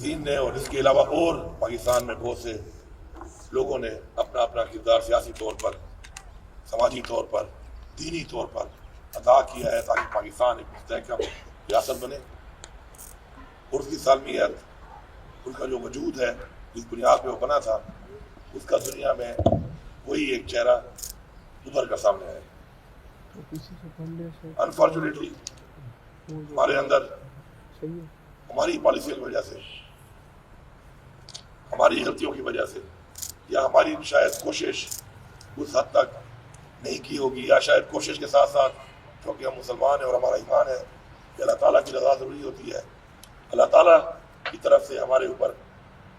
دین نے اور اس کے علاوہ اور پاکستان میں بہت سے لوگوں نے اپنا اپنا کردار سیاسی طور پر، سماجی طور پر، دینی طور پر ادا کیا ہے تاکہ پاکستان ایک مستحکم ریاست بنے، اور اس کی سالمیت، اس کا جو وجود ہے جس بنیاد پہ وہ بنا تھا، اس کا دنیا میں وہی ایک چہرہ ابھر کر سامنے آئے۔ انفارچونیٹلی ہمارے اندر ہماری پالیسیوں کی وجہ سے، ہماری غلطیوں کی وجہ سے، یا ہماری شاید کوشش اس حد تک نہیں کی ہوگی، یا شاید کوشش کے ساتھ ساتھ کیونکہ ہم مسلمان ہیں اور ہمارا ایمان ہے کہ اللہ تعالیٰ کی رضا ضروری ہوتی ہے، اللہ تعالیٰ کی طرف سے ہمارے اوپر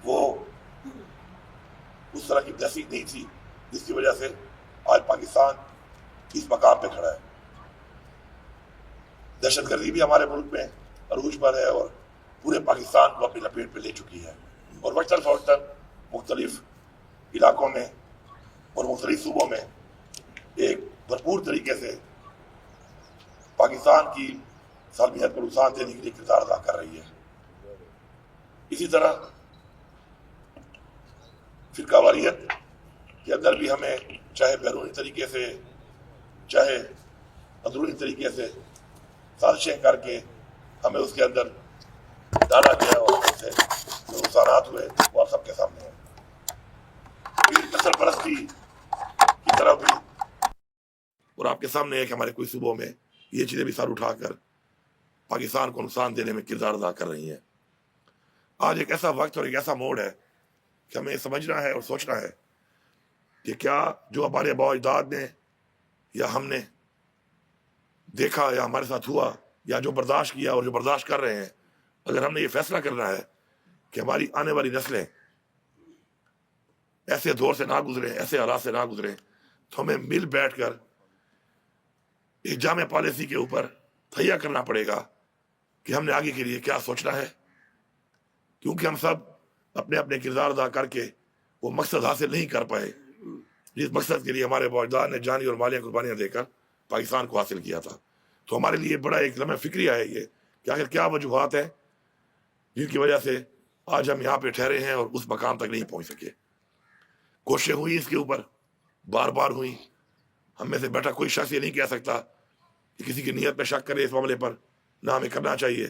وہ اس طرح کی بلیسنگ نہیں تھی جس کی وجہ سے آج پاکستان اس مقام پہ کھڑا ہے۔ دہشت گردی بھی ہمارے ملک میں عروج پر ہے اور پورے پاکستان کو اپنی لپیٹ پہ لے چکی ہے، اور وقتاً فوقتاً مختلف علاقوں میں اور مختلف صوبوں میں ایک بھرپور طریقے سے پاکستان کی سالمیت کو نقصان دینے کے لیے کردار ادا کر رہی ہے۔ اسی طرح فرقہ واریت کے اندر بھی ہمیں چاہے بیرونی طریقے سے چاہے اندرونی طریقے سے سازشیں کر کے ہمیں اس کے اندر ڈالا گیا، اور اس سے جو نقصانات ہوئے وہ آپ سب کے سامنے ہیں۔ نسل پرستی کی طرف بھی، اور آپ کے سامنے ہے کہ ہمارے کوئی صوبوں میں یہ چیزیں بھی سر اٹھا کر پاکستان کو نقصان دینے میں کردار ادا کر رہی ہیں۔ آج ایک ایسا وقت اور ایک ایسا موڑ ہے کہ ہمیں سمجھنا ہے اور سوچنا ہے کہ کیا جو ہمارے آباء و اجداد نے یا ہم نے دیکھا یا ہمارے ساتھ ہوا یا جو برداشت کیا اور جو برداشت کر رہے ہیں، اگر ہم نے یہ فیصلہ کرنا ہے کہ ہماری آنے والی نسلیں ایسے دور سے نہ گزریں، ایسے حالات سے نہ گزریں، تو ہمیں مل بیٹھ کر ایک جامع پالیسی کے اوپر تہیا کرنا پڑے گا کہ ہم نے آگے کے لیے کیا سوچنا ہے، کیونکہ ہم سب اپنے اپنے کردار ادا کر کے وہ مقصد حاصل نہیں کر پائے جس مقصد کے لیے ہمارے باجدار نے جانی اور مالی قربانیاں دے کر پاکستان کو حاصل کیا تھا۔ تو ہمارے لیے بڑا ایک لمحہ فکریہ ہے یہ کہ آخر کیا وجوہات ہیں جن کی وجہ سے آج ہم یہاں پہ ٹھہرے ہیں اور اس مقام تک نہیں پہنچ سکے۔ کوششیں ہوئی اس کے اوپر، بار بار ہوئی، ہم میں سے بیٹھا کوئی شخص یہ نہیں کہہ سکتا کہ کسی کی نیت پہ شک کرے اس معاملے پر، نہ ہمیں کرنا چاہیے،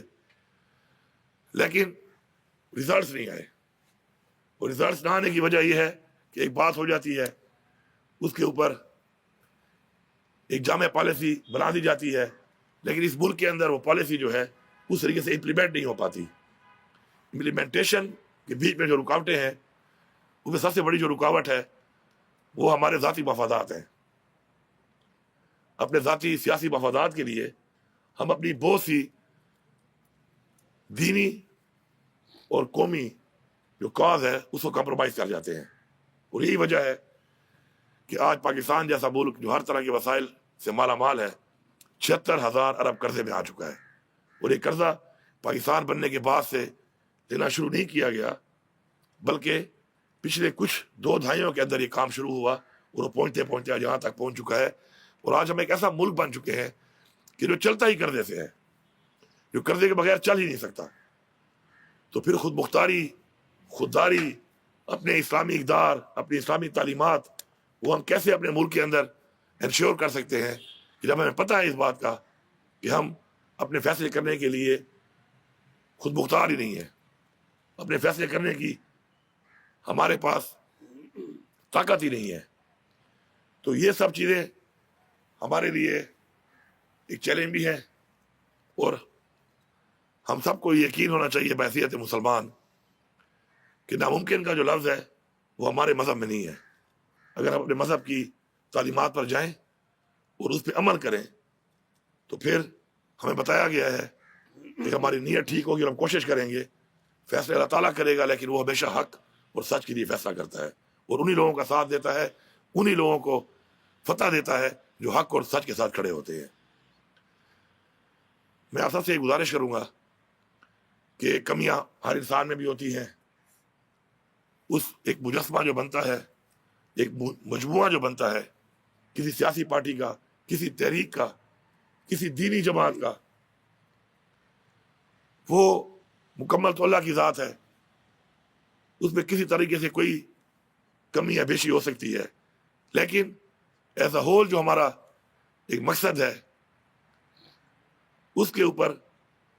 لیکن ریزلٹس نہیں آئے، اور ریزلٹس نہ آنے کی وجہ یہ ہے کہ ایک بات ہو جاتی ہے، اس کے اوپر ایک جامع پالیسی بنا دی جاتی ہے، لیکن اس ملک کے اندر وہ پالیسی جو ہے اس طریقے سے امپلیمنٹ نہیں ہو پاتی۔ امپلیمنٹیشن کے بیچ میں جو رکاوٹیں ہیں، اس میں سب سے بڑی جو رکاوٹ ہے وہ ہمارے ذاتی مفادات ہیں۔ اپنے ذاتی سیاسی مفادات کے لیے ہم اپنی بہت سی دینی اور قومی جو کاز ہے اس کو کمپرومائز کر جاتے ہیں، اور یہی وجہ ہے کہ آج پاکستان جیسا ملک جو ہر طرح کے وسائل سے مالا مال ہے، 76,000 ارب قرضے میں آ چکا ہے، اور یہ قرضہ پاکستان بننے کے بعد سے لینا شروع نہیں کیا گیا، بلکہ پچھلے کچھ 2 دہائیوں کے اندر یہ کام شروع ہوا، اور وہ پہنچتے پہنچتے آج یہاں تک پہنچ چکا ہے۔ اور آج ہم ایک ایسا ملک بن چکے ہیں کہ جو چلتا ہی قرضے سے ہے، جو قرضے کے بغیر چل ہی نہیں سکتا۔ تو پھر خود مختاری، خودداری، اپنے اسلامی اقدار، اپنی اسلامی تعلیمات، وہ ہم کیسے اپنے ملک کے اندر انشور کر سکتے ہیں کہ جب ہمیں پتہ ہے اس بات کا کہ ہم اپنے فیصلے کرنے کے لیے خود مختار ہی نہیں ہے، اپنے فیصلے کرنے کی ہمارے پاس طاقت ہی نہیں ہے۔ تو یہ سب چیزیں ہمارے لیے ایک چیلنج بھی ہے، اور ہم سب کو یقین ہونا چاہیے بحیثیت مسلمان کہ ناممکن کا جو لفظ ہے وہ ہمارے مذہب میں نہیں ہے۔ اگر ہم اپنے مذہب کی تعلیمات پر جائیں اور اس پہ عمل کریں تو پھر ہمیں بتایا گیا ہے کہ ہماری نیت ٹھیک ہوگی اور ہم کوشش کریں گے، فیصلے اللہ تعالیٰ کرے گا، لیکن وہ ہمیشہ حق اور سچ کے لیے فیصلہ کرتا ہے، اور انہی لوگوں کا ساتھ دیتا ہے، انہی لوگوں کو فتح دیتا ہے جو حق اور سچ کے ساتھ کھڑے ہوتے ہیں۔ میں آپ سب سے ایک گزارش کروں گا کہ کمیاں ہر انسان میں بھی ہوتی ہیں، اس ایک مجسمہ جو بنتا ہے، ایک مجموعہ جو بنتا ہے کسی سیاسی پارٹی کا، کسی تحریک کا، کسی دینی جماعت کا، وہ مکمل تو اللہ کی ذات ہے، اس میں کسی طریقے سے کوئی کمی یا بیشی ہو سکتی ہے، لیکن ایز اے ہول جو ہمارا ایک مقصد ہے اس کے اوپر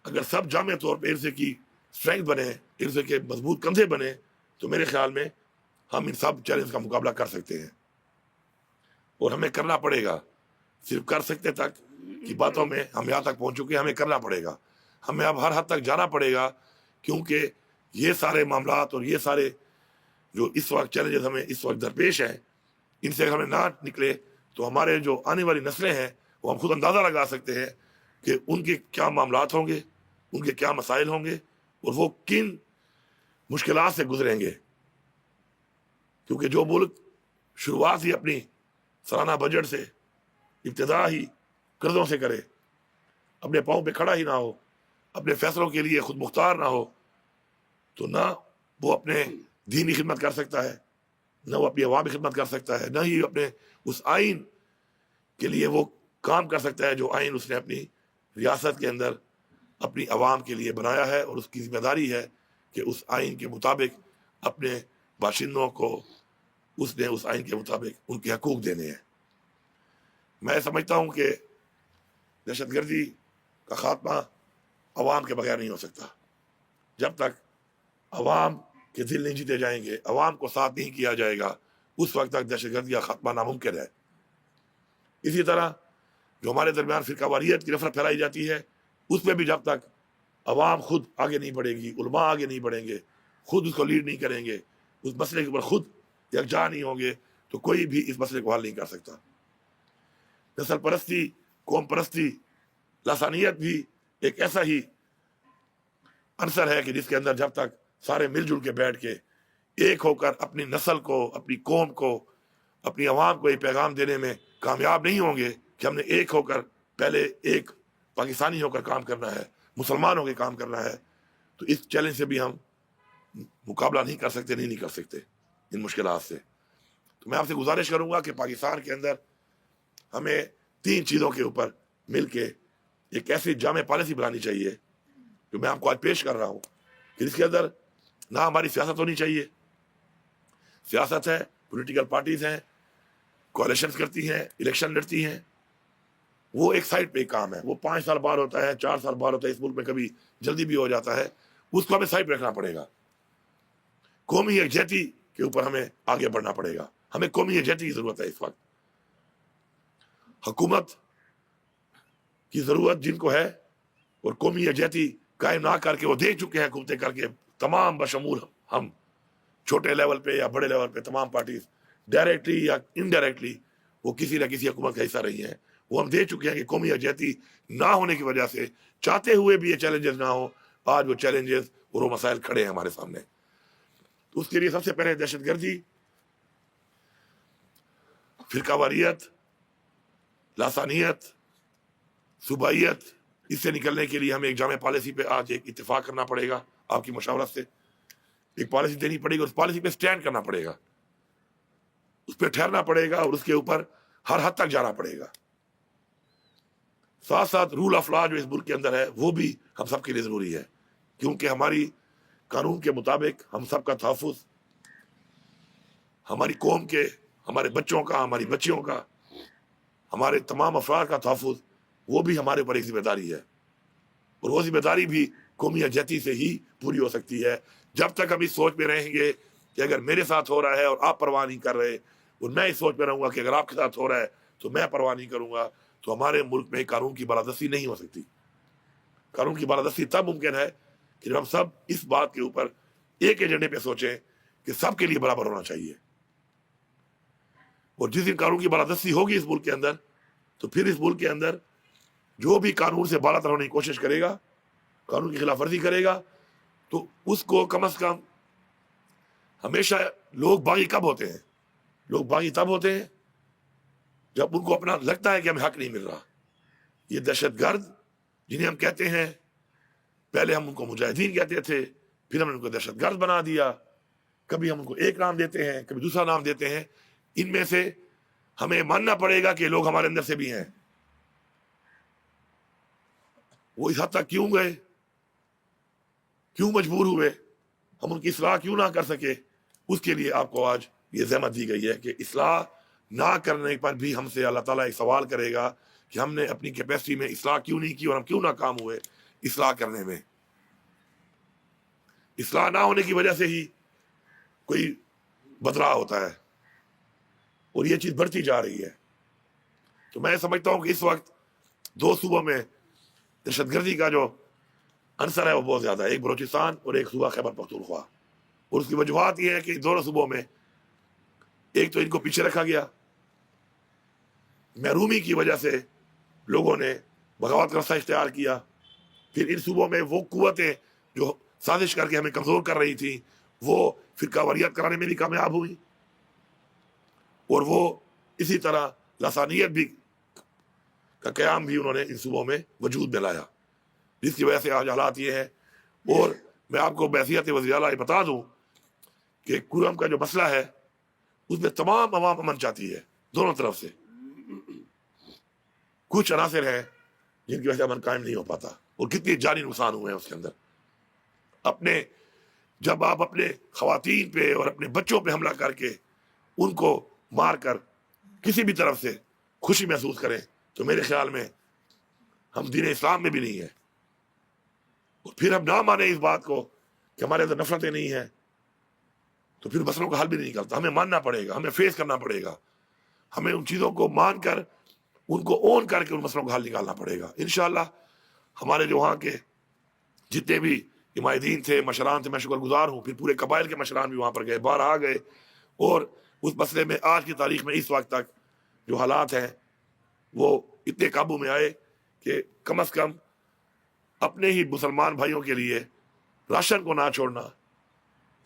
اگر سب جامع طور پہ ارثے کی اسٹرینگتھ بنے، ارثے کے مضبوط کندھے بنے، تو میرے خیال میں ہم ان سب چیلنج کا مقابلہ کر سکتے ہیں، اور ہمیں کرنا پڑے گا۔ صرف کر سکتے تک کی باتوں میں ہم یہاں تک پہنچ چکے ہیں، ہمیں کرنا پڑے گا، ہمیں اب ہر حد تک جانا پڑے گا، کیونکہ یہ سارے معاملات اور یہ سارے جو اس وقت چیلنجز ہمیں اس وقت درپیش ہیں، ان سے ہمیں نہ نکلے تو ہمارے جو آنے والی نسلیں ہیں وہ ہم خود اندازہ لگا سکتے ہیں کہ ان کے کیا معاملات ہوں گے، ان کے کیا مسائل ہوں گے، اور وہ کن مشکلات سے گزریں گے، کیونکہ جو ملک شروعات ہی اپنی سالانہ بجٹ سے، ابتدا ہی قرضوں سے کرے، اپنے پاؤں پہ کھڑا ہی نہ ہو، اپنے فیصلوں کے لیے خود مختار نہ ہو، تو نہ وہ اپنے دینی خدمت کر سکتا ہے، نہ وہ اپنی عوامی خدمت کر سکتا ہے، نہ ہی اپنے اس آئین کے لیے وہ کام کر سکتا ہے جو آئین اس نے اپنی ریاست کے اندر اپنی عوام کے لیے بنایا ہے، اور اس کی ذمہ داری ہے کہ اس آئین کے مطابق اپنے باشندوں کو اس نے اس آئین کے مطابق ان کے حقوق دینے ہیں۔ میں سمجھتا ہوں کہ دہشت گردی کا خاتمہ عوام کے بغیر نہیں ہو سکتا۔ جب تک عوام کے دل نہیں جیتے جائیں گے، عوام کو ساتھ نہیں کیا جائے گا، اس وقت تک دہشت گردی کا خاتمہ ناممکن ہے۔ اسی طرح جو ہمارے درمیان فرقہ واریت کی نفرت پھیلائی جاتی ہے، اس میں بھی جب تک عوام خود آگے نہیں بڑھے گی، علماء آگے نہیں بڑھیں گے، خود اس کو لیڈ نہیں کریں گے، اس مسئلے کے اوپر خود یکجا نہیں ہوں گے، تو کوئی بھی اس مسئلے کو حل نہیں کر سکتا۔ نسل پرستی، قوم پرستی، لسانیت بھی ایک ایسا ہی عنصر ہے کہ جس کے اندر جب تک سارے مل جل کے بیٹھ کے ایک ہو کر اپنی نسل کو، اپنی قوم کو، اپنی عوام کو یہ پیغام دینے میں کامیاب نہیں ہوں گے کہ ہم نے ایک ہو کر پہلے ایک پاکستانی ہو کر کام کرنا ہے، مسلمان ہو کے کام کرنا ہے، تو اس چیلنج سے بھی ہم مقابلہ نہیں کر سکتے، نہیں کر سکتے ان مشکلات سے۔ تو میں آپ سے گزارش کروں گا کہ پاکستان کے اندر ہمیں 3 چیزوں کے اوپر مل کے ایک ایسی جامع پالیسی بنانی چاہیے جو میں آپ کو آج پیش کر رہا ہوں، کہ جس کے اندر نہ ہماری سیاست ہونی چاہیے، سیاست ہے، پولیٹیکل پارٹیز ہیں، کوalitions کرتی ہیں، الیکشن لڑتی ہیں، وہ ایک سائڈ پہ کام ہے، وہ 5 سال بعد ہوتا ہے، 4 سال بعد ہوتا ہے، اس ملک میں کبھی جلدی بھی ہو جاتا ہے، اس کو ہمیں سائڈ پہ رکھنا پڑے گا۔ قومی یکجہتی کے اوپر ہمیں آگے بڑھنا پڑے گا، ہمیں قومی یکجہتی کی ضرورت ہے۔ اس وقت حکومت کی ضرورت جن کو ہے، اور قومی یکجہتی قائم نہ کر کے وہ دیکھ چکے ہیں حکومتیں کر کے، تمام بشمول ہم، چھوٹے لیول پہ یا بڑے لیول پہ تمام پارٹیز ڈائریکٹلی یا انڈائریکٹلی وہ کسی نہ کسی حکومت کا حصہ رہی ہیں، وہ ہم دیکھ چکے ہیں کہ قومی یکجہتی نہ ہونے کی وجہ سے چاہتے ہوئے بھی یہ چیلنجز نہ ہو، آج وہ چیلنجز اور وہ مسائل کھڑے ہیں ہمارے سامنے۔ تو اس کے لیے سب سے پہلے دہشت گردی، فرقہ واریت، لاسانیت، صوبائیت، اس سے نکلنے کے لیے ہمیں ایک جامع پالیسی پہ آج ایک اتفاق کرنا پڑے گا، آپ کی مشاورت سے ایک پالیسی دینی پڑے گی، اس پالیسی پہ سٹینڈ کرنا پڑے گا، اس پہ ٹھہرنا پڑے گا، اور اس کے اوپر ہر حد تک جانا پڑے گا۔ ساتھ ساتھ رول آف لا جو اس ملک کے اندر ہے وہ بھی ہم سب کے لیے ضروری ہے، کیونکہ ہماری قانون کے مطابق ہم سب کا تحفظ، ہماری قوم کے، ہمارے بچوں کا، ہماری بچیوں کا، ہمارے تمام افراد کا تحفظ، وہ بھی ہمارے اوپر ایک ذمہ داری ہے، اور وہ ذمہ داری بھی قومی یکجہتی سے ہی پوری ہو سکتی ہے۔ جب تک ہم اس سوچ میں رہیں گے کہ اگر میرے ساتھ ہو رہا ہے اور آپ پرواہ نہیں کر رہے، اور میں اس سوچ میں رہوں گا کہ اگر آپ کے ساتھ ہو رہا ہے تو میں پرواہ نہیں کروں گا، تو ہمارے ملک میں قانون کی بالادستی نہیں ہو سکتی۔ قانون کی بالادستی تب ممکن ہے کہ جب ہم سب اس بات کے اوپر ایک ایجنڈے پہ سوچیں کہ سب کے لیے برابر ہونا چاہیے، اور جس دن قانون کی بالادستی ہوگی اس ملک کے اندر، تو پھر اس ملک کے اندر جو بھی قانون سے بالا تر ہونے کی کوشش کرے گا، قانون کی خلاف ورزی کرے گا، تو اس کو کم از کم، ہمیشہ لوگ باغی کب ہوتے ہیں؟ لوگ باغی تب ہوتے ہیں جب ان کو اپنا لگتا ہے کہ ہمیں حق نہیں مل رہا۔ یہ دہشت گرد جنہیں ہم کہتے ہیں، پہلے ہم ان کو مجاہدین کہتے تھے، پھر ہم نے ان کو دہشت گرد بنا دیا، کبھی ہم ان کو ایک نام دیتے ہیں، کبھی دوسرا نام دیتے ہیں، ان میں سے ہمیں ماننا پڑے گا کہ لوگ ہمارے اندر سے بھی ہیں۔ وہ اس حد تک کیوں گئے، کیوں مجبور ہوئے؟ ہم ان کی اصلاح کیوں نہ کر سکے؟ اس کے لیے آپ کو آج یہ زحمت دی گئی ہے کہ اصلاح نہ کرنے پر بھی ہم سے اللہ تعالیٰ ایک سوال کرے گا کہ ہم نے اپنی کیپیسٹی میں اصلاح کیوں نہیں کی اور ہم کیوں ناکام ہوئے اصلاح کرنے میں۔ اصلاح نہ ہونے کی وجہ سے ہی کوئی بدلاؤ ہوتا ہے، اور یہ چیز بڑھتی جا رہی ہے۔ تو میں سمجھتا ہوں کہ اس وقت دو صوبوں میں دہشت گردی کا جو عنصر ہے وہ بہت زیادہ ہے، ایک بلوچستان اور ایک صوبہ خیبر پختونخوا، اور اس کی وجوہات یہ ہے کہ دونوں صوبوں میں ایک تو ان کو پیچھے رکھا گیا، محرومی کی وجہ سے لوگوں نے بغاوت کا راستہ اختیار کیا، پھر ان صوبوں میں وہ قوتیں جو سازش کر کے ہمیں کمزور کر رہی تھیں وہ فرقہ واریت کرانے میں بھی کامیاب ہوئی، اور وہ اسی طرح لسانیت بھی کا قیام بھی انہوں نے ان صوبوں میں وجود میں لایا، جس کی وجہ سے آج حالات یہ ہے۔ اور میں آپ کو بحیثیت وزیر اعلیٰ بتا دوں کہ کورم کا جو مسئلہ ہے اس میں تمام عوام امن چاہتی ہے، دونوں طرف سے۔ کچھ عناصر ہیں جن کی وجہ سے امن قائم نہیں ہو پاتا، اور کتنے جانی نقصان ہوئے ہیں اس کے اندر۔ جب آپ اپنے خواتین پہ اور اپنے بچوں پہ حملہ کر کے ان کو مار کر کسی بھی طرف سے خوشی محسوس کریں تو میرے خیال میں ہم دین اسلام میں بھی نہیں ہیں، اور پھر ہم نہ مانیں اس بات کو کہ ہمارے اندر نفرتیں نہیں ہیں تو پھر مسئلوں کا حل بھی نہیں نکلتا۔ ہمیں ماننا پڑے گا، ہمیں فیس کرنا پڑے گا، ہمیں ان چیزوں کو مان کر ان کو اون کر کے ان مسئلوں کا حل نکالنا پڑے گا انشاءاللہ۔ ہمارے جو وہاں کے جتنے بھی حمایتین تھے، مشران تھے، میں شکر گزار ہوں، پھر پورے قبائل کے مشران بھی وہاں پر گئے، باہر آ گئے، اور اس مسئلے میں آج کی تاریخ میں اس وقت تک جو حالات ہیں وہ اتنے قابو میں آئے کہ کم از کم اپنے ہی مسلمان بھائیوں کے لیے راشن کو نہ چھوڑنا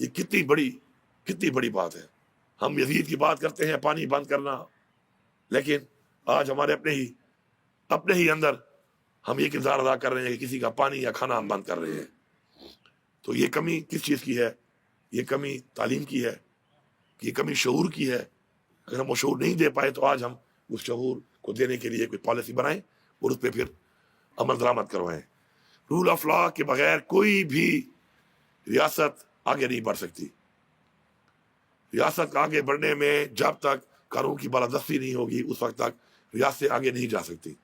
یہ کتنی بڑی بات ہے۔ ہم یزید کی بات کرتے ہیں، پانی بند کرنا، لیکن آج ہمارے اپنے ہی اندر ہم یہ کردار ادا کر رہے ہیں کہ کسی کا پانی یا کھانا ہم بند کر رہے ہیں۔ تو یہ کمی کس چیز کی ہے؟ یہ کمی تعلیم کی ہے، یہ کمی شعور کی ہے۔ اگر ہم وہ شعور نہیں دے پائے تو آج ہم اس شعور کو دینے کے لیے کوئی پالیسی بنائیں اور اس پہ پھر عمل درآمد کروائیں۔ رول آف لا کے بغیر کوئی بھی ریاست آگے نہیں بڑھ سکتی۔ ریاست آگے بڑھنے میں جب تک قانون کی بالادستی نہیں ہوگی اس وقت تک ریاستیں آگے نہیں جا سکتی۔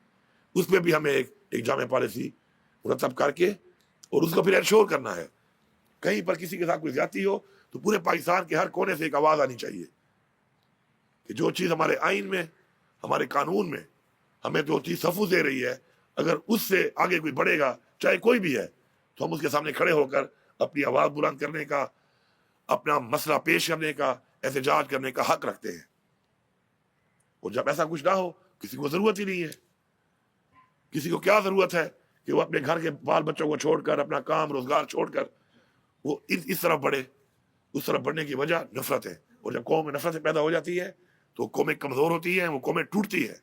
اس میں بھی ہمیں ایک جامع پالیسی مرتب کر کے اور اس کو پھر انشور کرنا ہے۔ کہیں پر کسی کے ساتھ کوئی زیادتی ہو تو پورے پاکستان کے ہر کونے سے ایک آواز آنی چاہیے کہ جو چیز ہمارے آئین میں، ہمارے قانون میں ہمیں جو چیز تحفظ دے رہی ہے، اگر اس سے آگے کوئی بڑھے گا چاہے کوئی بھی ہے تو ہم اس کے سامنے کھڑے ہو کر اپنی آواز بلند کرنے کا، اپنا مسئلہ پیش کرنے کا، احتجاج کرنے کا حق رکھتے ہیں۔ اور جب ایسا کچھ نہ ہو کسی کو ضرورت ہی نہیں ہے۔ کسی کو کیا ضرورت ہے کہ وہ اپنے گھر کے بال بچوں کو چھوڑ کر، اپنا کام روزگار چھوڑ کر وہ اس طرف بڑھے؟ اس طرف بڑھنے کی وجہ نفرت ہے، اور جب قوم میں نفرت پیدا ہو جاتی ہے تو قومیں کمزور ہوتی ہیں، وہ قومیں ٹوٹتی ہیں۔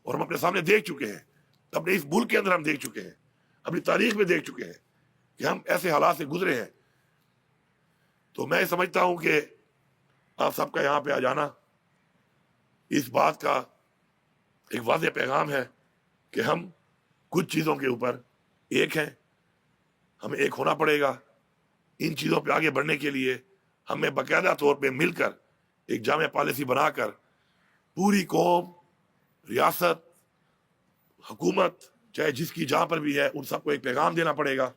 اور ہم اپنے سامنے دیکھ چکے ہیں، اپنے اس ملک کے اندر ہم دیکھ چکے ہیں، اپنی تاریخ میں دیکھ چکے ہیں کہ ہم ایسے حالات سے گزرے ہیں۔ تو میں سمجھتا ہوں کہ آپ سب کا یہاں پہ آ جانا اس بات کا ایک واضح پیغام ہے کہ ہم کچھ چیزوں کے اوپر ایک ہیں، ہمیں ایک ہونا پڑے گا۔ ان چیزوں پہ آگے بڑھنے کے لیے ہمیں باقاعدہ طور پہ مل کر ایک جامع پالیسی بنا کر پوری قوم، ریاست، حکومت، چاہے جس کی جہاں پر بھی ہے، ان سب کو ایک پیغام دینا پڑے گا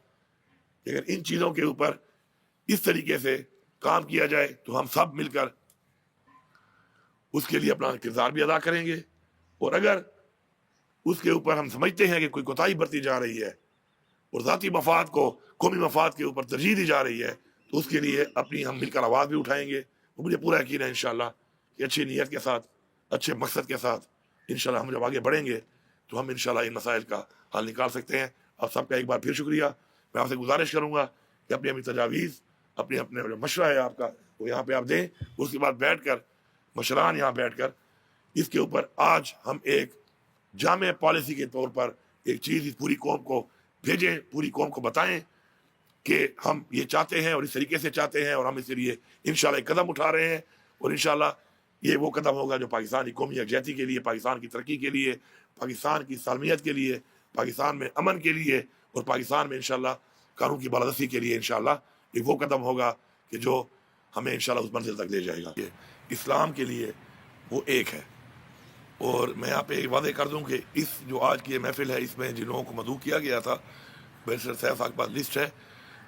کہ اگر ان چیزوں کے اوپر اس طریقے سے کام کیا جائے تو ہم سب مل کر اس کے لیے اپنا کردار بھی ادا کریں گے۔ اور اگر اس کے اوپر ہم سمجھتے ہیں کہ کوئی کوتاہی برتی جا رہی ہے اور ذاتی مفاد کو قومی مفاد کے اوپر ترجیح دی جا رہی ہے تو اس کے لیے اپنی ہم مل کر آواز بھی اٹھائیں گے۔ مجھے پورا یقین ہے انشاءاللہ کہ اچھی نیت کے ساتھ، اچھے مقصد کے ساتھ انشاءاللہ ہم جب آگے بڑھیں گے تو ہم انشاءاللہ ان مسائل کا حل نکال سکتے ہیں۔ آپ سب کا ایک بار پھر شکریہ۔ میں آپ سے گزارش کروں گا کہ اپنی تجاویز، اپنے جو مشورہ ہے آپ کا وہ یہاں پہ آپ دیں، اس کے بعد بیٹھ کر مشران یہاں بیٹھ کر اس کے اوپر آج ہم ایک جامع پالیسی کے طور پر ایک چیز اس پوری قوم کو بھیجیں، پوری قوم کو بتائیں کہ ہم یہ چاہتے ہیں اور اس طریقے سے چاہتے ہیں، اور ہم اس لیے انشاءاللہ ایک قدم اٹھا رہے ہیں، اور انشاءاللہ یہ وہ قدم ہوگا جو پاکستان کی قومی یکجہتی کے لیے، پاکستان کی ترقی کے لیے، پاکستان کی سالمیت کے لیے، پاکستان میں امن کے لیے، اور پاکستان میں انشاءاللہ قانون کی بالادستی کے لیے انشاءاللہ یہ وہ قدم ہوگا کہ جو ہمیں انشاءاللہ اس منزل تک لے جائے گا. اسلام کے لیے وہ ایک ہے. اور میں یہاں پہ واضح کر دوں کہ اس جو آج کی یہ محفل ہے اس میں جن لوگوں کو مدعو کیا گیا تھا، بیرسٹر سیف صاحب کے پاس لسٹ ہے،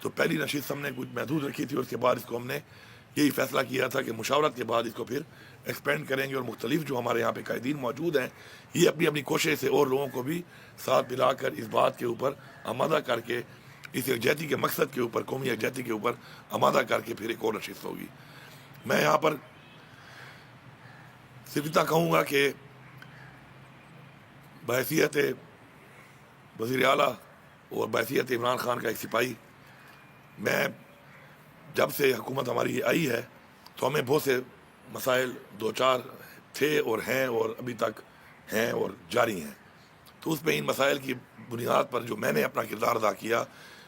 تو پہلی نشست ہم نے کچھ محدود رکھی تھی اور اس کے بعد اس کو ہم نے یہی فیصلہ کیا تھا کہ مشاورت کے بعد اس کو پھر ایکسپینڈ کریں گے. اور مختلف جو ہمارے یہااں پہ قائدین موجود ہیں یہ اپنی اپنی کوشش سے اور لوگوں کو بھی ساتھ ملا کر اس بات کے اوپر آمادہ کر کے اس یکجہتی کے مقصد کے اوپر، قومی یکجہتی کے اوپر آمادہ کر کے پھر ایک اور نشست ہوگی. میں یہاں پر صرف اتنا کہوں گا کہ بحیثیت وزیر اعلیٰ اور بحیثیت عمران خان کا ایک سپاہی، میں جب سے حکومت ہماری آئی ہے تو ہمیں بہت سے مسائل دو چار تھے اور ہیں اور ابھی تک ہیں اور جاری ہیں. تو اس میں ان مسائل کی بنیاد پر جو میں نے اپنا کردار ادا کیا،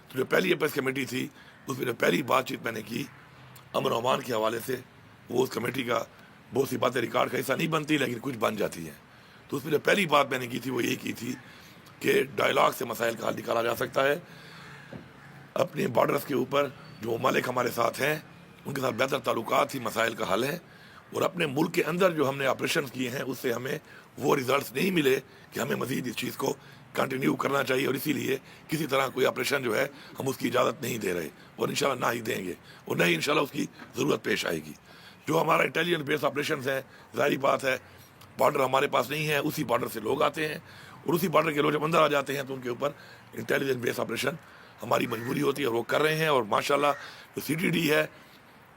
تو جو پہلی اپیس کمیٹی تھی اس میں جو پہلی بات چیت میں نے کی امن و امان کے حوالے سے، وہ اس کمیٹی کا بہت سی باتیں ریکارڈ کا حصہ نہیں بنتی لیکن کچھ بن جاتی ہیں. تو اس میں جو پہلی بات میں نے کی تھی وہ یہی کی تھی کہ ڈائلاگ سے مسائل کا حل نکالا جا سکتا ہے. اپنے بارڈرز کے اوپر جو ممالک ہمارے ساتھ ہیں ان کے ساتھ بہتر تعلقات ہی مسائل کا حل ہے. اور اپنے ملک کے اندر جو ہم نے آپریشنز کیے ہیں اس سے ہمیں وہ ریزلٹس نہیں ملے کہ ہمیں مزید اس چیز کو کنٹینیو کرنا چاہیے، اور اسی لیے کسی طرح کوئی آپریشن جو ہے ہم اس کی اجازت نہیں دے رہے اور انشاءاللہ نہ ہی دیں گے، اور نہ ہی انشاءاللہ اس کی ضرورت پیش آئے گی. جو ہمارا انٹیلیجنس بیس آپریشنز ہیں، ظاہری بات ہے بارڈر ہمارے پاس نہیں ہے، اسی بارڈر سے لوگ آتے ہیں اور اسی بارڈر کے لوگ جب اندر آ جاتے ہیں تو ان کے اوپر انٹیلیجنس بیس آپریشن ہماری مجبوری ہوتی ہے اور وہ کر رہے ہیں. اور ماشاءاللہ جو سی ٹی ڈی ہے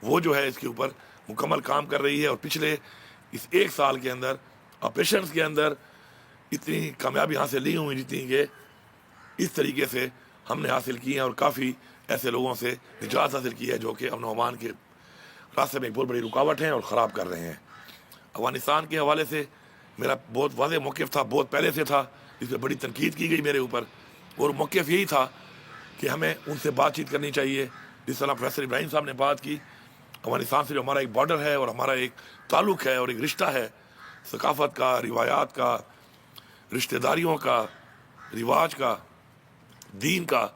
وہ جو ہے اس کے اوپر مکمل کام کر رہی ہے، اور پچھلے اس ایک سال کے اندر آپریشنز کے اندر اتنی کامیابی حاصل نہیں ہوئی جتنی کہ اس طریقے سے ہم نے حاصل کی ہیں، اور کافی ایسے لوگوں سے نجات حاصل کی ہے جو کہ امن و امان کے راستے میں ایک بہت بڑی رکاوٹ ہیں اور خراب کر رہے ہیں. افغانستان کے حوالے سے میرا بہت واضح موقف تھا، بہت پہلے سے تھا، اس پہ بڑی تنقید کی گئی میرے اوپر، اور موقف یہی تھا کہ ہمیں ان سے بات چیت کرنی چاہیے. جس طرح پروفیسر ابراہیم صاحب نے بات کی، افغانستان سے جو ہمارا ایک بارڈر ہے اور ہمارا ایک تعلق ہے اور ایک رشتہ ہے ثقافت کا، روایات کا، رشتہ داریوں کا، رواج کا، دین کا،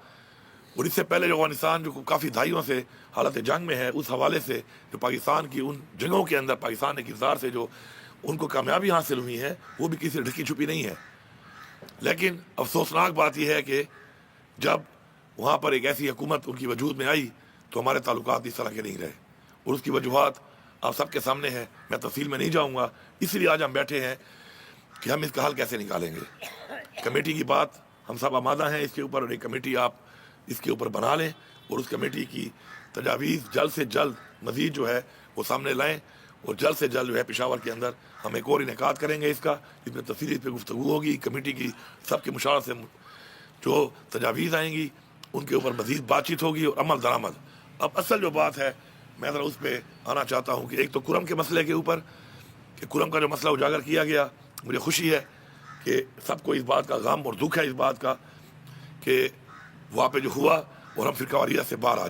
اور اس سے پہلے جو افغانستان جو کافی دہائیوں سے حالت جنگ میں ہے اس حوالے سے جو پاکستان کی ان جنگوں کے اندر پاکستان کے کردار سے جو ان کو کامیابی حاصل ہوئی ہے وہ بھی کسی ڈھکی چھپی نہیں ہے. لیکن افسوسناک بات یہ ہے کہ جب وہاں پر ایک ایسی حکومت ان کی وجود میں آئی تو ہمارے تعلقات اس طرح کے نہیں رہے، اور اس کی وجوہات آپ سب کے سامنے ہیں، میں تفصیل میں نہیں جاؤں گا. اس لیے آج ہم بیٹھے ہیں کہ ہم اس کا حل کیسے نکالیں گے. کمیٹی کی بات ہم سب آمادہ ہیں اس کے اوپر، اور ایک کمیٹی آپ اس کے اوپر بنا لیں اور اس کمیٹی کی تجاویز جلد سے جلد مزید جو ہے وہ سامنے لائیں، اور جلد سے جلد جو ہے پشاور کے اندر ہم ایک اور انعقاد کریں گے اس کا، جس میں تفصیلی اس پہ گفتگو ہوگی. کمیٹی کی سب کے مشاورت سے جو تجاویز آئیں گی ان کے اوپر مزید بات چیت ہوگی اور عمل درآمد. اب اصل جو بات ہے میں ذرا اس پہ آنا چاہتا ہوں کہ ایک تو کرم کے مسئلے کے اوپر، کہ کرم کا جو مسئلہ اجاگر کیا گیا، مجھے خوشی ہے کہ سب کو اس بات کا غم اور دکھ ہے اس بات کا کہ وہاں پہ جو ہوا اور ہم فرقہ واریت سے باہر آ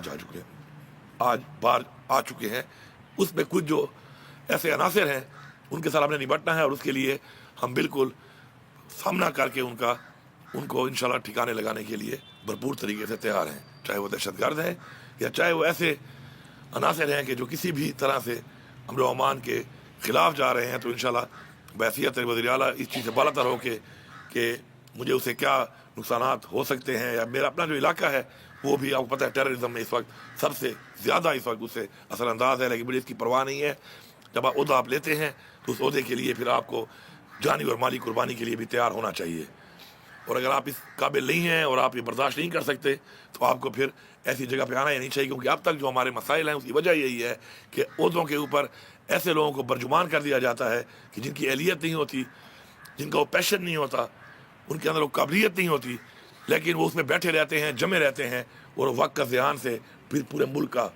چکے ہیں. اس میں کچھ جو ایسے عناصر ہیں ان کے ساتھ ہم نے نمٹنا ہے، اور اس کے لیے ہم بالکل سامنا کر کے ان کو انشاءاللہ ٹھکانے لگانے کے لیے بھرپور طریقے سے تیار ہیں، چاہے وہ دہشت گرد ہیں یا چاہے وہ ایسے عناصر ہیں کہ جو کسی بھی طرح سے امن و امان کے خلاف جا رہے ہیں. تو انشاءاللہ بحیثیت وزیر اعلیٰ اس چیز سے بالا تر ہو کہ مجھے اسے کیا نقصانات ہو سکتے ہیں، یا میرا اپنا جو علاقہ ہے وہ بھی آپ کو پتہ ہے ٹیررزم میں اس وقت سب سے زیادہ اس وقت اس سے اثر انداز ہے، لیکن مجھے اس کی پرواہ نہیں ہے. جب آپ عہدہ آپ لیتے ہیں تو اس عہدے کے لیے پھر آپ کو جانی اور مالی قربانی کے لیے بھی تیار ہونا چاہیے، اور اگر آپ اس قابل نہیں ہیں اور آپ یہ برداشت نہیں کر سکتے تو آپ کو پھر ایسی جگہ پہ آنا ہی نہیں چاہیے. کیونکہ اب تک جو ہمارے مسائل ہیں اس کی وجہ یہی ہے کہ عہدوں کے اوپر ایسے لوگوں کو برجمان کر دیا جاتا ہے کہ جن کی اہلیت نہیں ہوتی، جن کا وہ پیشن نہیں ہوتا، ان کے اندر وہ قابلیت نہیں ہوتی، لیکن وہ اس میں بیٹھے رہتے ہیں، جمے رہتے ہیں، اور وقت کا ذہان سے پھر پورے ملک کا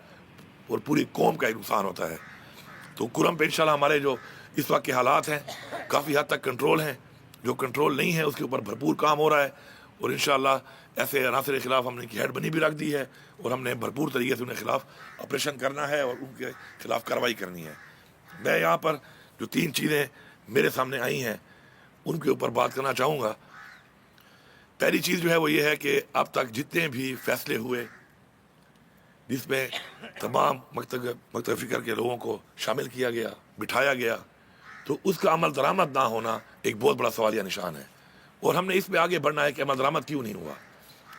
اور پوری قوم کا ایک نقصان ہوتا ہے. تو کرم پہ انشاءاللہ ہمارے جو اس وقت کے حالات ہیں کافی حد تک کنٹرول ہیں، جو کنٹرول نہیں ہے اس کے اوپر بھرپور کام ہو رہا ہے، اور انشاءاللہ ایسے عناصر کے خلاف ہم نے کی ہیڈ بنی بھی رکھ دی ہے، اور ہم نے بھرپور طریقے سے ان کے خلاف آپریشن کرنا ہے اور ان کے خلاف کارروائی کرنی ہے. میں یہاں پر جو 3 چیزیں میرے سامنے آئی ہیں ان کے اوپر بات کرنا چاہوں گا. پہلی چیز جو ہے وہ یہ ہے کہ اب تک جتنے بھی فیصلے ہوئے جس میں تمام مکتب فکر کے لوگوں کو شامل کیا گیا، بٹھایا گیا، تو اس کا عمل درآمد نہ ہونا ایک بہت بڑا سوالیہ نشان ہے۔ اور ہم نے اس پہ آگے بڑھنا ہے کہ عمل درآمد کیوں نہیں ہوا۔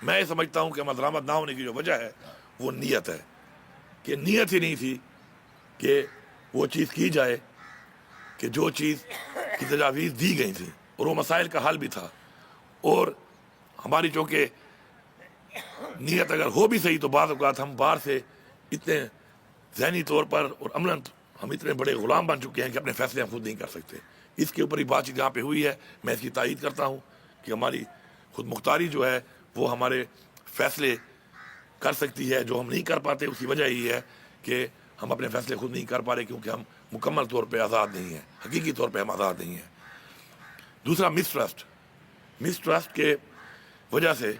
میں یہ سمجھتا ہوں کہ عمل درآمد نہ ہونے کی جو وجہ ہے وہ نیت ہے، کہ نیت ہی نہیں تھی کہ وہ چیز کی جائے کہ جو چیز کی تجاویز دی گئی تھی، اور وہ مسائل کا حل بھی تھا۔ اور ہماری چونکہ نیت اگر ہو بھی صحیح تو بعض اوقات ہم باہر سے اتنے ذہنی طور پر اور عملاً ہم اتنے بڑے غلام بن چکے ہیں کہ اپنے فیصلے ہم خود نہیں کر سکتے۔ اس کے اوپر ہی بات چیت جہاں پہ ہوئی ہے، میں اس کی تائید کرتا ہوں کہ ہماری خود مختاری جو ہے وہ ہمارے فیصلے کر سکتی ہے۔ جو ہم نہیں کر پاتے اس کی وجہ یہی ہے کہ ہم اپنے فیصلے خود نہیں کر پا رہے، کیونکہ ہم مکمل طور پہ آزاد نہیں ہیں، حقیقی طور پہ ہم آزاد نہیں ہیں۔ دوسرا مس ٹرسٹ کے وجہ سے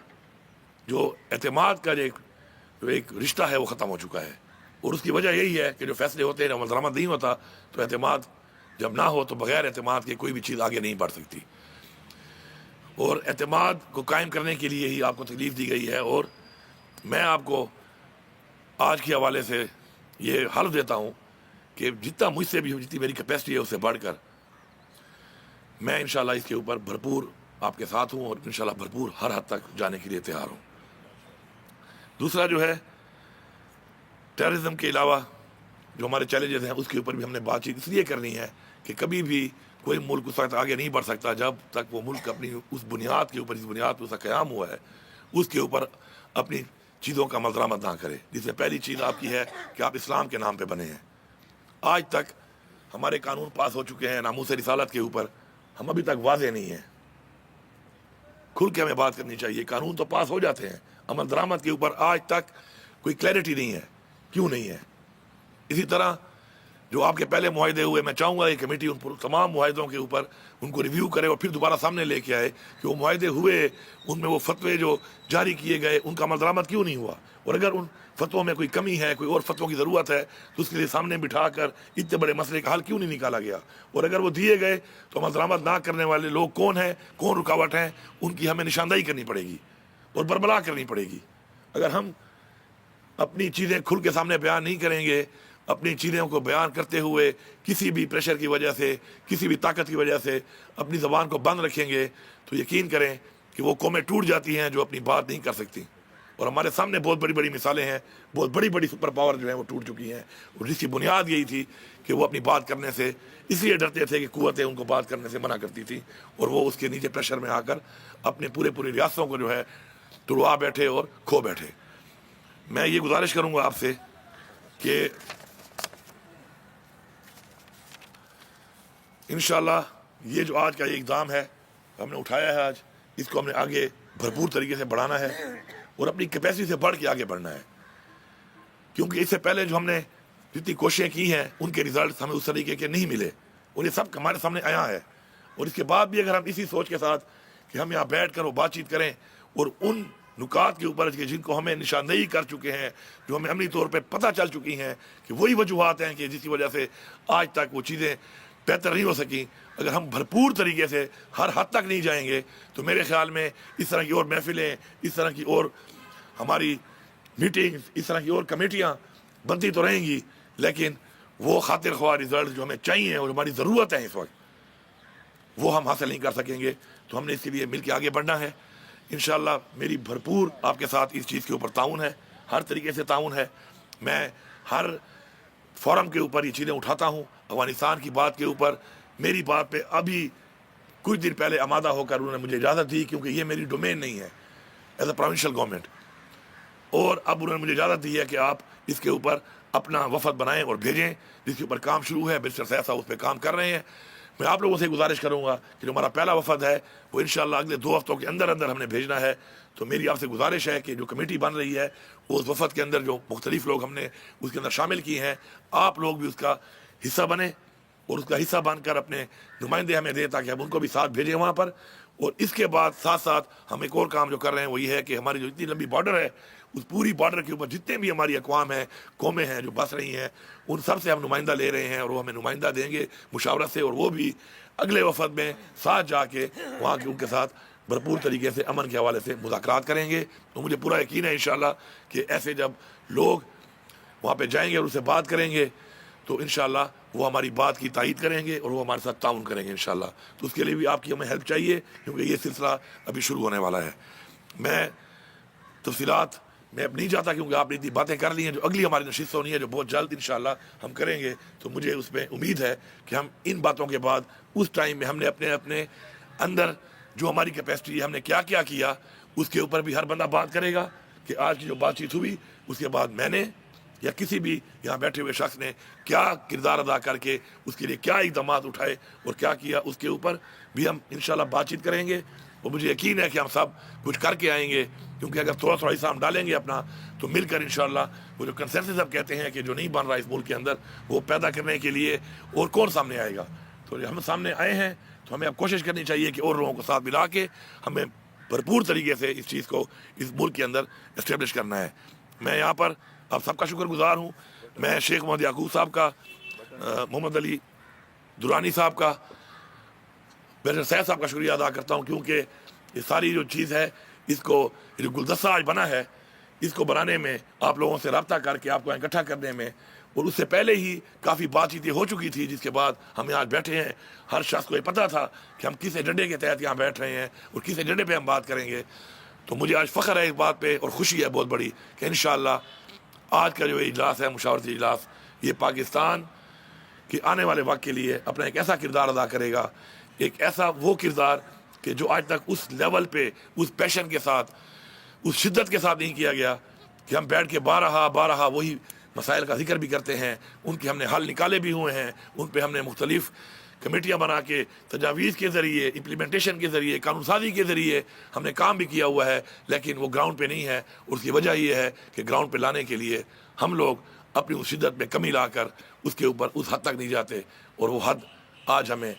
جو اعتماد کا جو ایک رشتہ ہے وہ ختم ہو چکا ہے، اور اس کی وجہ یہی ہے کہ جو فیصلے ہوتے ہیں عمل درآمد نہیں ہوتا، تو اعتماد جب نہ ہو تو بغیر اعتماد کے کوئی بھی چیز آگے نہیں بڑھ سکتی۔ اور اعتماد کو قائم کرنے کے لیے ہی آپ کو تکلیف دی گئی ہے، اور میں آپ کو آج کے حوالے سے یہ حلف دیتا ہوں کہ جتنا مجھ سے بھی جتنی میری کیپیسٹی ہے اس سے بڑھ کر میں انشاءاللہ اس کے اوپر بھرپور آپ کے ساتھ ہوں، اور انشاءاللہ بھرپور ہر حد تک جانے کے لیے تیار ہوں۔ دوسرا جو ہے ٹیررزم کے علاوہ جو ہمارے چیلنجز ہیں اس کے اوپر بھی ہم نے بات چیت اس لیے کرنی ہے کہ کبھی بھی کوئی ملک اس وقت آگے نہیں بڑھ سکتا جب تک وہ ملک اپنی اس بنیاد کے اوپر، جس بنیاد پر اس کا قیام ہوا ہے، اس کے اوپر اپنی چیزوں کا عمل درآمد نہ کرے، جس میں پہلی چیز آپ کی ہے کہ آپ اسلام کے نام پہ بنے ہیں۔ آج تک ہمارے قانون پاس ہو چکے ہیں ناموس رسالت کے اوپر، ہم ابھی تک واضح نہیں ہیں۔ کھل کے ہمیں بات کرنی چاہیے، قانون تو پاس ہو جاتے ہیں، عمل درآمد کے اوپر آج تک کوئی کلیئرٹی نہیں ہے۔ کیوں نہیں ہے؟ اسی طرح جو آپ کے پہلے معاہدے ہوئے، میں چاہوں گا یہ کمیٹی ان پر تمام معاہدوں کے اوپر ان کو ریویو کرے اور پھر دوبارہ سامنے لے کے آئے کہ وہ معاہدے ہوئے، ان میں وہ فتوے جو جاری کیے گئے ان کا عمل درآمد کیوں نہیں ہوا، اور اگر ان فتووں میں کوئی کمی ہے، کوئی اور فتووں کی ضرورت ہے تو اس کے لیے سامنے بٹھا کر اتنے بڑے مسئلے کا حل کیوں نہیں نکالا گیا، اور اگر وہ دیے گئے تو عمل درآمد نہ کرنے والے لوگ کون ہیں، کون رکاوٹ ہیں، ان کی ہمیں نشاندہی کرنی پڑے گی اور بربلا کرنی پڑے گی۔ اگر ہم اپنی چیزیں کھل کے سامنے بیان نہیں کریں گے، اپنی چیزوں کو بیان کرتے ہوئے کسی بھی پریشر کی وجہ سے، کسی بھی طاقت کی وجہ سے اپنی زبان کو بند رکھیں گے، تو یقین کریں کہ وہ قومیں ٹوٹ جاتی ہیں جو اپنی بات نہیں کر سکتی۔ اور ہمارے سامنے بہت بڑی بڑی مثالیں ہیں، بہت بڑی بڑی سپر پاور جو ہیں وہ ٹوٹ چکی ہیں، اور جس کی بنیاد یہی تھی کہ وہ اپنی بات کرنے سے اس لیے ڈرتے تھے کہ قوتیں ان کو بات کرنے سے منع کرتی تھی، اور وہ اس کے نیچے پریشر میں آ کر اپنے پوری ریاستوں کو جو ہے توڑوا بیٹھے اور کھو بیٹھے۔ میں یہ گزارش کروں گا آپ سے کہ انشاءاللہ یہ جو آج کا یہ اقدام ہے ہم نے اٹھایا ہے آج، اس کو ہم نے آگے بھرپور طریقے سے بڑھانا ہے اور اپنی کیپیسٹی سے بڑھ کے آگے بڑھنا ہے، کیونکہ اس سے پہلے جو ہم نے جتنی کوششیں کی ہیں ان کے ریزلٹس ہمیں اس طریقے کے نہیں ملے، اور یہ سب ہمارے سامنے آیا ہے۔ اور اس کے بعد بھی اگر ہم اسی سوچ کے ساتھ کہ ہم یہاں بیٹھ کر وہ بات چیت کریں اور ان نکات کے اوپر جن کو ہمیں نشاندہی کر چکے ہیں، جو ہمیں عملی طور پہ پتہ چل چکی ہیں کہ وہی وجوہات ہیں کہ جس کی وجہ سے آج تک وہ چیزیں بہتر نہیں ہو سکیں، اگر ہم بھرپور طریقے سے ہر حد تک نہیں جائیں گے تو میرے خیال میں اس طرح کی اور محفلیں، اس طرح کی اور ہماری میٹنگز، اس طرح کی اور کمیٹیاں بنتی تو رہیں گی، لیکن وہ خاطر خواہ رزلٹ جو ہمیں چاہیے اور ہماری ضرورت ہے اس وقت وہ ہم حاصل نہیں کر سکیں گے۔ تو ہم نے اس کے لیے مل کے آگے بڑھنا ہے۔ انشاءاللہ میری بھرپور آپ کے ساتھ اس چیز کے اوپر تعاون ہے، ہر طریقے سے تعاون ہے۔ میں ہر فورم کے اوپر یہ چیزیں اٹھاتا ہوں، افغانستان کی بات کے اوپر میری بات پہ ابھی کچھ دن پہلے آمادہ ہو کر انہوں نے مجھے اجازت دی، کیونکہ یہ میری ڈومین نہیں ہے ایز اے پروونشل گورنمنٹ، اور اب انہوں نے مجھے اجازت دی ہے کہ آپ اس کے اوپر اپنا وفد بنائیں اور بھیجیں، جس کے اوپر کام شروع ہے، مسٹر سیف صاحب اس پہ کام کر رہے ہیں۔ میں آپ لوگوں سے گزارش کروں گا کہ جو ہمارا پہلا وفد ہے وہ انشاءاللہ اگلے 2 ہفتوں کے اندر ہم نے بھیجنا ہے۔ تو میری آپ سے گزارش ہے کہ جو کمیٹی بن رہی ہے اس وفد کے اندر جو مختلف لوگ ہم نے اس کے اندر شامل کیے ہیں، آپ لوگ بھی اس کا حصہ بنیں اور اس کا حصہ بن کر اپنے نمائندے ہمیں دیں تاکہ ہم ان کو بھی ساتھ بھیجیں وہاں پر۔ اور اس کے بعد ساتھ ساتھ ہم ایک اور کام جو کر رہے ہیں وہ یہ ہے کہ ہماری جو اتنی لمبی بارڈر ہے اس پوری بارڈر کے اوپر جتنے بھی ہماری اقوام ہیں، قومیں ہیں جو بس رہی ہیں، ان سب سے ہم نمائندہ لے رہے ہیں، اور وہ ہمیں نمائندہ دیں گے مشاورت سے، اور وہ بھی اگلے وفد میں ساتھ جا کے وہاں کے ان کے ساتھ بھرپور طریقے سے امن کے حوالے سے مذاکرات کریں گے۔ تو مجھے پورا یقین ہے انشاءاللہ کہ ایسے جب لوگ وہاں پہ جائیں گے اور اسے بات کریں گے تو انشاءاللہ وہ ہماری بات کی تائید کریں گے اور وہ ہمارے ساتھ تعاون کریں گے انشاءاللہ. تو اس کے لیے بھی آپ کی ہمیں ہیلپ چاہیے کیونکہ یہ سلسلہ ابھی شروع ہونے والا ہے. میں تفصیلات میں اب نہیں چاہتا کیونکہ آپ نے اتنی باتیں کر لی ہیں. جو اگلی ہماری نشست ہونی ہے جو بہت جلد انشاءاللہ ہم کریں گے تو مجھے اس میں امید ہے کہ ہم ان باتوں کے بعد اس ٹائم میں ہم نے اپنے اندر جو ہماری کیپیسٹی ہے ہم نے کیا کیا اس کے اوپر بھی ہر بندہ بات کرے گا کہ آج کی جو بات چیت ہوئی اس کے بعد میں نے یا کسی بھی یہاں بیٹھے ہوئے شخص نے کیا کردار ادا کر کے اس کے لیے کیا اقدامات اٹھائے اور کیا کیا اس کے اوپر بھی ہم انشاءاللہ بات چیت کریں گے. اور مجھے یقین ہے کہ ہم سب کچھ کر کے آئیں گے کیونکہ اگر تھوڑا تھوڑا حصہ ہم ڈالیں گے اپنا تو مل کر انشاءاللہ وہ جو کنسنسس اب کہتے ہیں کہ جو نہیں بن رہا اس ملک کے اندر وہ پیدا کرنے کے لیے اور کون سامنے آئے گا. تو ہم سامنے آئے ہیں تو ہمیں اب کوشش کرنی چاہیے کہ اور لوگوں کو ساتھ ملا کے ہمیں بھرپور طریقے سے اس چیز کو اس ملک کے اندر اسٹیبلش کرنا ہے. میں یہاں پر آپ سب کا شکر گزار ہوں. میں شیخ محمد یعقوب صاحب کا, محمد علی درانی صاحب کا, بیرر سید صاحب کا شکریہ ادا کرتا ہوں کیونکہ یہ ساری جو چیز ہے اس کو جو گلدستہ آج بنا ہے اس کو بنانے میں آپ لوگوں سے رابطہ کر کے آپ کو اکٹھا کرنے میں اور اس سے پہلے ہی کافی بات چیتیں ہو چکی تھی جس کے بعد ہم یہاں بیٹھے ہیں. ہر شخص کو یہ پتہ تھا کہ ہم کس ایجنڈے کے تحت یہاں بیٹھ رہے ہیں اور کس ایجنڈے پہ ہم بات کریں گے. تو مجھے آج فخر ہے اس بات پہ اور خوشی ہے بہت بڑی کہ انشاءاللہ آج کا جو اجلاس ہے مشاورتی اجلاس یہ پاکستان کہ آنے والے وقت کے لیے اپنا ایک ایسا کردار ادا کرے گا, ایک ایسا وہ کردار کہ جو آج تک اس لیول پہ اس پیشن کے ساتھ اس شدت کے ساتھ نہیں کیا گیا کہ ہم بیٹھ کے بارہا وہی مسائل کا ذکر بھی کرتے ہیں. ان کے ہم نے حل نکالے بھی ہوئے ہیں, ان پہ ہم نے مختلف کمیٹیاں بنا کے تجاویز کے ذریعے امپلیمنٹیشن کے ذریعے قانون سازی کے ذریعے ہم نے کام بھی کیا ہوا ہے لیکن وہ گراؤنڈ پہ نہیں ہے. اور اس کی وجہ یہ ہے کہ گراؤنڈ پہ لانے کے لیے ہم لوگ اپنی اس شدت میں کمی لا کر اس کے اوپر اس حد تک نہیں جاتے اور وہ حد آج ہمیں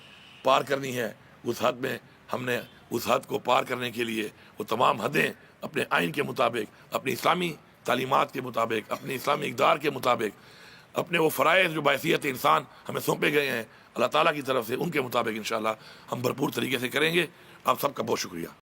پار کرنی ہے. اس حد میں ہم نے اس حد کو پار کرنے کے لیے وہ تمام حدیں اپنے آئین کے مطابق اپنی اسلامی تعلیمات کے مطابق اپنی اسلامی اقدار کے مطابق اپنے وہ فرائض جو باعثیت انسان ہمیں سونپے گئے ہیں اللہ تعالیٰ کی طرف سے ان کے مطابق انشاءاللہ ہم بھرپور طریقے سے کریں گے. آپ سب کا بہت شکریہ.